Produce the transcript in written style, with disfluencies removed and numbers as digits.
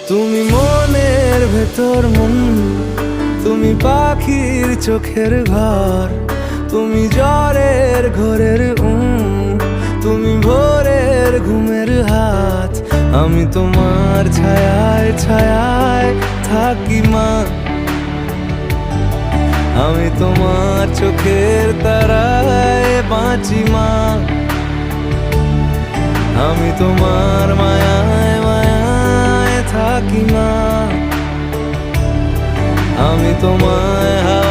তুমি মনের ভেতর মন, তুমি পাখির চোখের ঘর, তুমি জ্বরের ঘোরের তুমি ভোরের ঘুমের হাত। আমি তোমার ছায়ায় ছায়ায় থাকি মা, আমি তোমার চোখের তারায় বাঁচি মা, আমি তোমার মায়ায় মায়ায় থাকি মা, আমি তোমায়